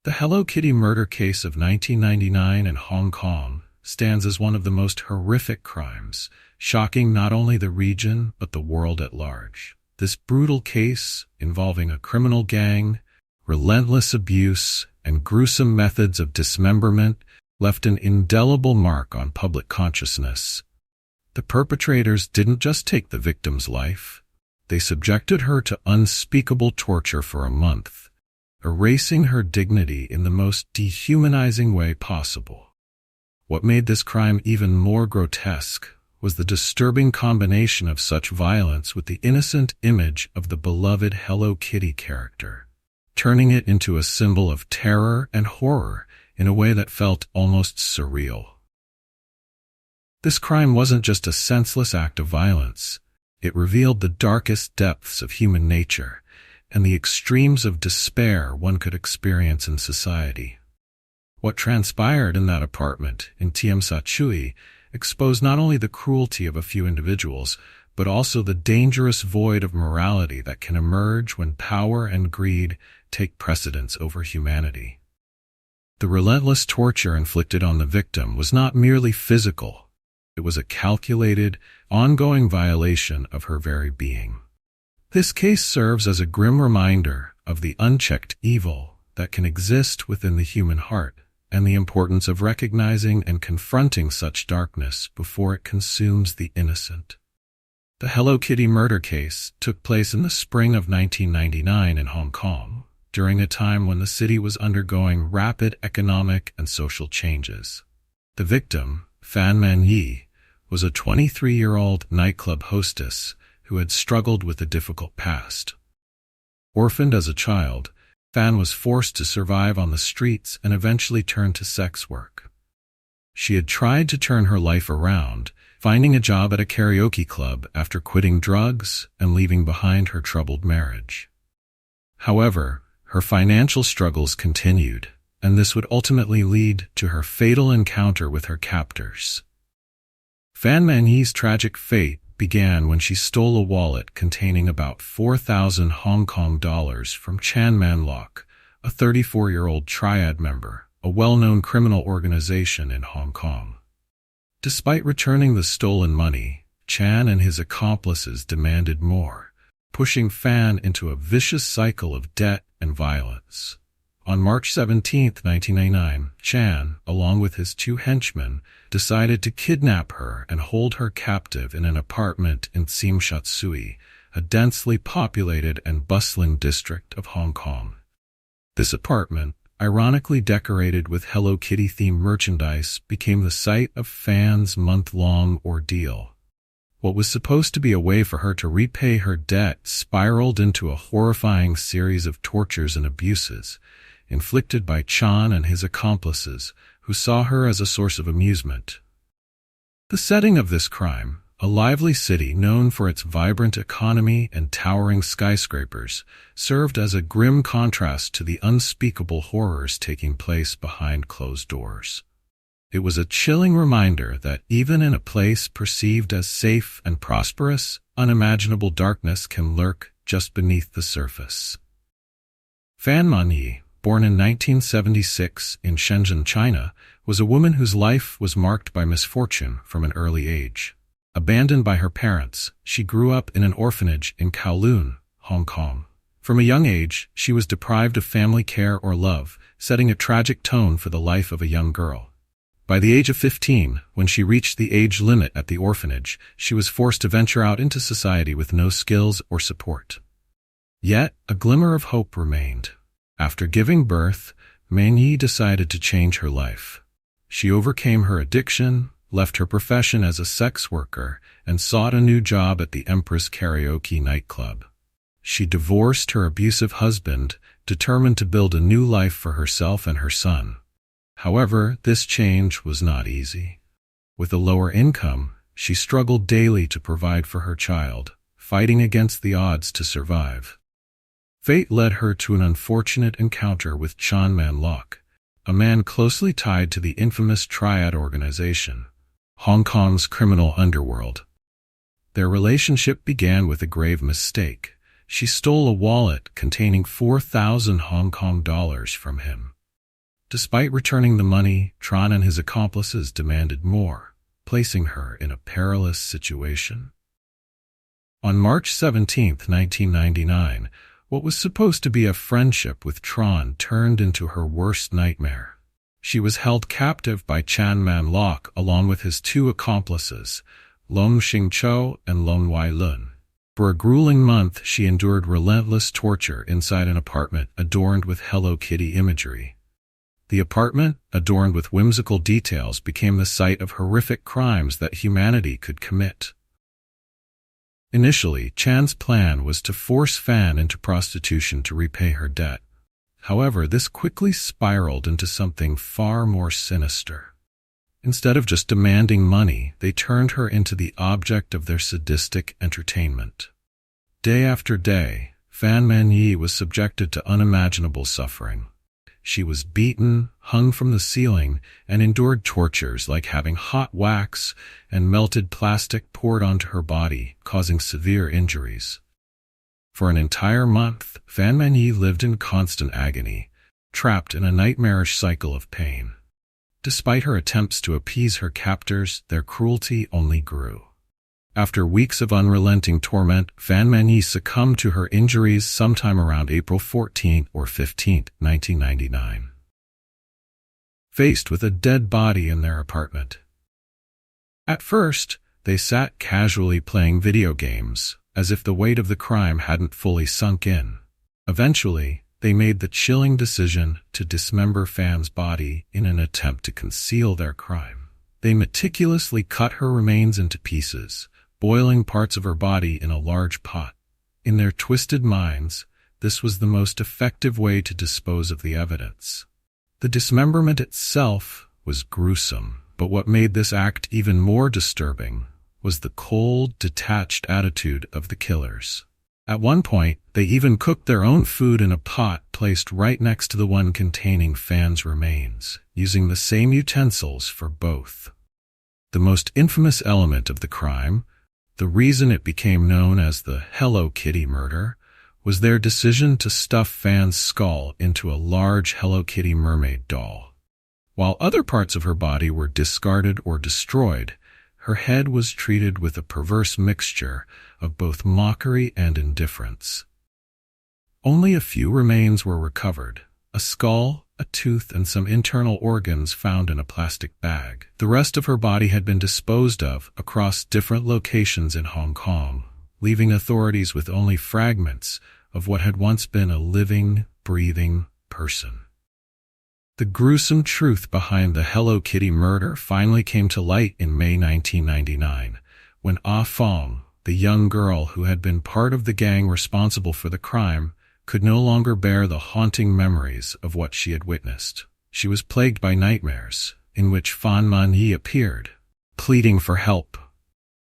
The Hello Kitty murder case of 1999 in Hong Kong stands as one of the most horrific crimes, shocking not only the region but the world at large. This brutal case, involving a criminal gang, relentless abuse, and gruesome methods of dismemberment, left an indelible mark on public consciousness. The perpetrators didn't just take the victim's life, they subjected her to unspeakable torture for a month, erasing her dignity in the most dehumanizing way possible. What made this crime even more grotesque was the disturbing combination of such violence with the innocent image of the beloved Hello Kitty character, turning it into a symbol of terror and horror in a way that felt almost surreal. This crime wasn't just a senseless act of violence. It revealed the darkest depths of human nature and the extremes of despair one could experience in society. What transpired in that apartment in Tsim Sha Tsui exposed not only the cruelty of a few individuals, but also the dangerous void of morality that can emerge when power and greed take precedence over humanity. The relentless torture inflicted on the victim was not merely physical. It was a calculated, ongoing violation of her very being. This case serves as a grim reminder of the unchecked evil that can exist within the human heart, and the importance of recognizing and confronting such darkness before it consumes the innocent. The Hello Kitty murder case took place in the spring of 1999 in Hong Kong, during a time when the city was undergoing rapid economic and social changes. The victim, Fan Man-yi, was a 23-year-old nightclub hostess who had struggled with a difficult past. Orphaned as a child, Fan was forced to survive on the streets and eventually turned to sex work. She had tried to turn her life around, finding a job at a karaoke club after quitting drugs and leaving behind her troubled marriage. However, her financial struggles continued, and this would ultimately lead to her fatal encounter with her captors. Fan Man-yi's tragic fate began when she stole a wallet containing about 4,000 Hong Kong dollars from Chan Man Lok, a 34-year-old triad member, a well-known criminal organization in Hong Kong. Despite returning the stolen money, Chan and his accomplices demanded more, pushing Fan into a vicious cycle of debt and violence. On March 17, 1999, Chan, along with his two henchmen, decided to kidnap her and hold her captive in an apartment in Tsim Sha Tsui, a densely populated and bustling district of Hong Kong. This apartment, ironically decorated with Hello Kitty-themed merchandise, became the site of Fan's month-long ordeal. What was supposed to be a way for her to repay her debt spiraled into a horrifying series of tortures and abuses, inflicted by Chan and his accomplices, who saw her as a source of amusement. The setting of this crime, a lively city known for its vibrant economy and towering skyscrapers, served as a grim contrast to the unspeakable horrors taking place behind closed doors. It was a chilling reminder that even in a place perceived as safe and prosperous, unimaginable darkness can lurk just beneath the surface. Fan Man-yi, born in 1976 in Shenzhen, China, was a woman whose life was marked by misfortune from an early age. Abandoned by her parents, she grew up in an orphanage in Kowloon, Hong Kong. From a young age, she was deprived of family care or love, setting a tragic tone for the life of a young girl. By the age of 15, when she reached the age limit at the orphanage, she was forced to venture out into society with no skills or support. Yet, a glimmer of hope remained. After giving birth, Man-yi decided to change her life. She overcame her addiction, left her profession as a sex worker, and sought a new job at the Empress Karaoke nightclub. She divorced her abusive husband, determined to build a new life for herself and her son. However, this change was not easy. With a lower income, she struggled daily to provide for her child, fighting against the odds to survive. Fate led her to an unfortunate encounter with Chan Man Lok, a man closely tied to the infamous Triad organization, Hong Kong's criminal underworld. Their relationship began with a grave mistake. She stole a wallet containing 4,000 Hong Kong dollars from him. Despite returning the money, Tran and his accomplices demanded more, placing her in a perilous situation. On March 17, 1999, what was supposed to be a friendship with Tran turned into her worst nightmare. She was held captive by Chan Man Lok along with his two accomplices, Long Xing Cho and Long Wai Lun. For a grueling month, she endured relentless torture inside an apartment adorned with Hello Kitty imagery. The apartment, adorned with whimsical details, became the site of horrific crimes that humanity could commit. Initially, Chan's plan was to force Fan into prostitution to repay her debt. However, this quickly spiraled into something far more sinister. Instead of just demanding money, they turned her into the object of their sadistic entertainment. Day after day, Fan Manyi was subjected to unimaginable suffering. She was beaten, hung from the ceiling, and endured tortures like having hot wax and melted plastic poured onto her body, causing severe injuries. For an entire month, Fan Manyi lived in constant agony, trapped in a nightmarish cycle of pain. Despite her attempts to appease her captors, their cruelty only grew. After weeks of unrelenting torment, Fan Manyi succumbed to her injuries sometime around April 14 or 15, 1999. Faced with a dead body in their apartment. At first, they sat casually playing video games, as if the weight of the crime hadn't fully sunk in. Eventually, they made the chilling decision to dismember Fan's body in an attempt to conceal their crime. They meticulously cut her remains into pieces, boiling parts of her body in a large pot. In their twisted minds, this was the most effective way to dispose of the evidence. The dismemberment itself was gruesome, but what made this act even more disturbing was the cold, detached attitude of the killers. At one point, they even cooked their own food in a pot placed right next to the one containing Fan's remains, using the same utensils for both. The most infamous element of the crime, the reason it became known as the Hello Kitty murder, was their decision to stuff Fan's skull into a large Hello Kitty mermaid doll. While other parts of her body were discarded or destroyed, her head was treated with a perverse mixture of both mockery and indifference. Only a few remains were recovered: a skull, a tooth, and some internal organs found in a plastic bag. The rest of her body had been disposed of across different locations in Hong Kong, leaving authorities with only fragments of what had once been a living, breathing person. The gruesome truth behind the Hello Kitty murder finally came to light in May 1999, when Ah Fong, the young girl who had been part of the gang responsible for the crime, could no longer bear the haunting memories of what she had witnessed. She was plagued by nightmares, in which Fan Manyi appeared, pleading for help.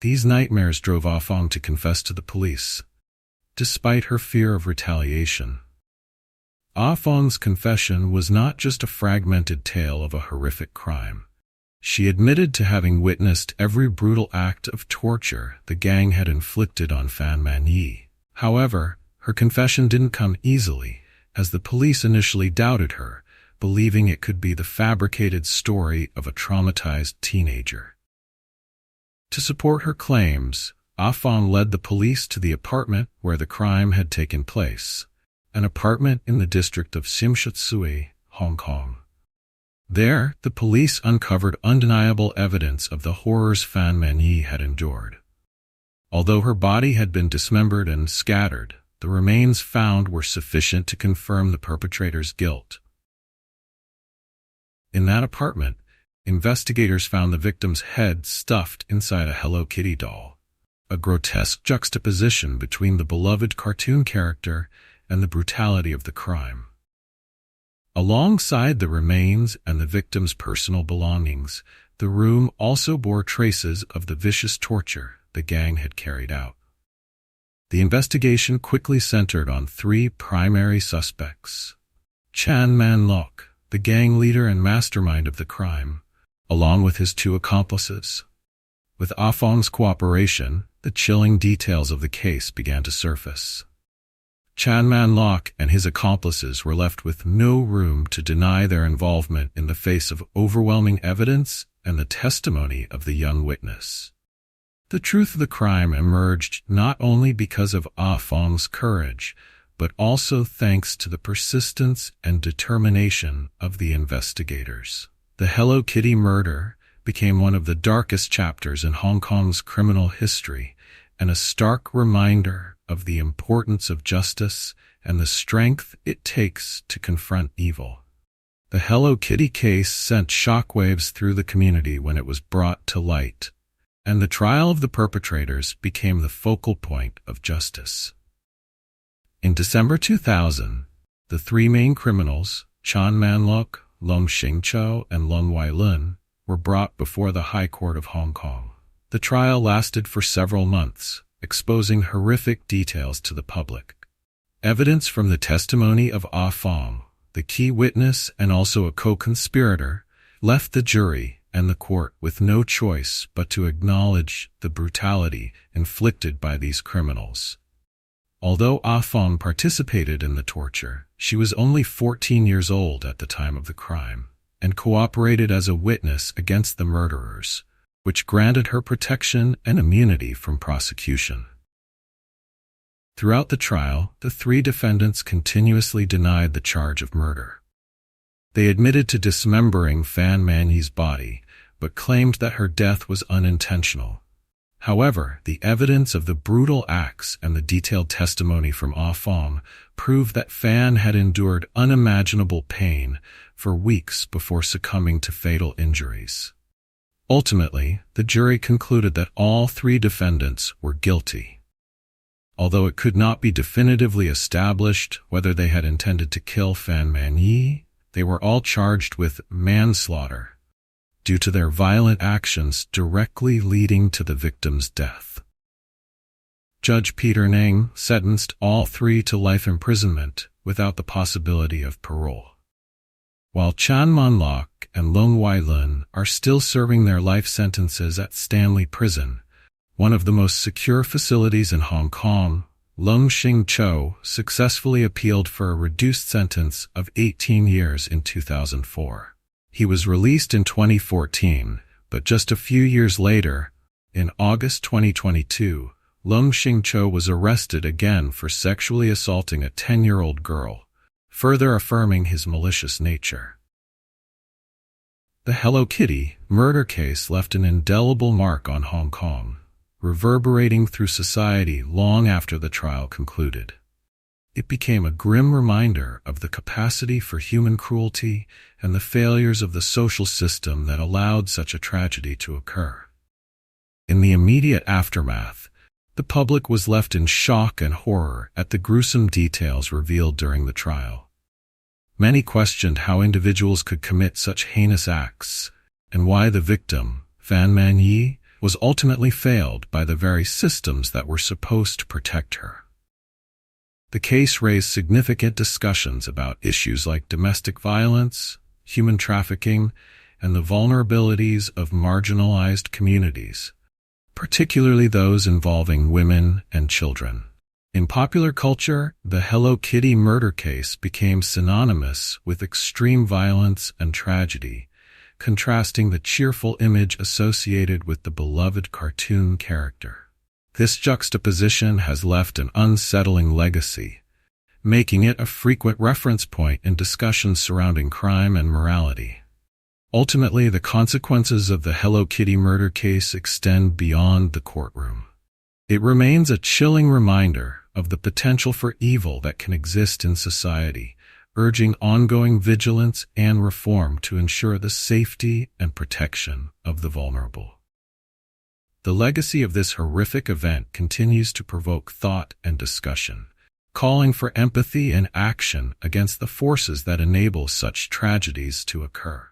These nightmares drove Ah Fong to confess to the police, despite her fear of retaliation. Ah Fong's confession was not just a fragmented tale of a horrific crime. She admitted to having witnessed every brutal act of torture the gang had inflicted on Fan Manyi. However, her confession didn't come easily, as the police initially doubted her, believing it could be the fabricated story of a traumatized teenager. To support her claims, Ah Fong led the police to the apartment where the crime had taken place, an apartment in the district of Tsim Sha Tsui, Hong Kong. There, the police uncovered undeniable evidence of the horrors Fan Manyi had endured. Although her body had been dismembered and scattered, the remains found were sufficient to confirm the perpetrator's guilt. In that apartment, investigators found the victim's head stuffed inside a Hello Kitty doll, a grotesque juxtaposition between the beloved cartoon character and the brutality of the crime. Alongside the remains and the victim's personal belongings, the room also bore traces of the vicious torture the gang had carried out. The investigation quickly centered on three primary suspects: Chan Man Lok, the gang leader and mastermind of the crime, along with his two accomplices. With Ah Fong's cooperation, the chilling details of the case began to surface. Chan Man-lok and his accomplices were left with no room to deny their involvement in the face of overwhelming evidence and the testimony of the young witness. The truth of the crime emerged not only because of Ah Fong's courage, but also thanks to the persistence and determination of the investigators. The Hello Kitty murder became one of the darkest chapters in Hong Kong's criminal history, and a stark reminder of the importance of justice and the strength it takes to confront evil. The Hello Kitty case sent shockwaves through the community when it was brought to light, and the trial of the perpetrators became the focal point of justice. In December 2000, the three main criminals, Chan Man-lok, Leung Shing-cho, and Leung Wai-lun, were brought before the High Court of Hong Kong. The trial lasted for several months, exposing horrific details to the public. Evidence from the testimony of Ah Fong, the key witness and also a co-conspirator, left the jury and the court with no choice but to acknowledge the brutality inflicted by these criminals. Although Ah Fong participated in the torture, she was only 14 years old at the time of the crime, and cooperated as a witness against the murderers, which granted her protection and immunity from prosecution. Throughout the trial, the three defendants continuously denied the charge of murder. They admitted to dismembering Fan Man-yi's body, but claimed that her death was unintentional. However, the evidence of the brutal acts and the detailed testimony from Ah Fong proved that Fan had endured unimaginable pain for weeks before succumbing to fatal injuries. Ultimately, the jury concluded that all three defendants were guilty. Although it could not be definitively established whether they had intended to kill Fan Man-yi, they were all charged with manslaughter due to their violent actions directly leading to the victim's death. Judge Peter Nang sentenced all three to life imprisonment without the possibility of parole. While Chan Man-lok and Leung Wai-lun are still serving their life sentences at Stanley Prison, one of the most secure facilities in Hong Kong, Leung Shing-cho successfully appealed for a reduced sentence of 18 years in 2004. He was released in 2014, but just a few years later, in August 2022, Leung Shing-cho was arrested again for sexually assaulting a 10-year-old girl, further affirming his malicious nature. The Hello Kitty murder case left an indelible mark on Hong Kong, reverberating through society long after the trial concluded. It became a grim reminder of the capacity for human cruelty and the failures of the social system that allowed such a tragedy to occur. In the immediate aftermath, the public was left in shock and horror at the gruesome details revealed during the trial. Many questioned how individuals could commit such heinous acts, and why the victim, Fan Man-yi, was ultimately failed by the very systems that were supposed to protect her. The case raised significant discussions about issues like domestic violence, human trafficking, and the vulnerabilities of marginalized communities, particularly those involving women and children. In popular culture, the Hello Kitty murder case became synonymous with extreme violence and tragedy, contrasting the cheerful image associated with the beloved cartoon character. This juxtaposition has left an unsettling legacy, making it a frequent reference point in discussions surrounding crime and morality. Ultimately, the consequences of the Hello Kitty murder case extend beyond the courtroom. It remains a chilling reminder of the potential for evil that can exist in society, urging ongoing vigilance and reform to ensure the safety and protection of the vulnerable. The legacy of this horrific event continues to provoke thought and discussion, calling for empathy and action against the forces that enable such tragedies to occur.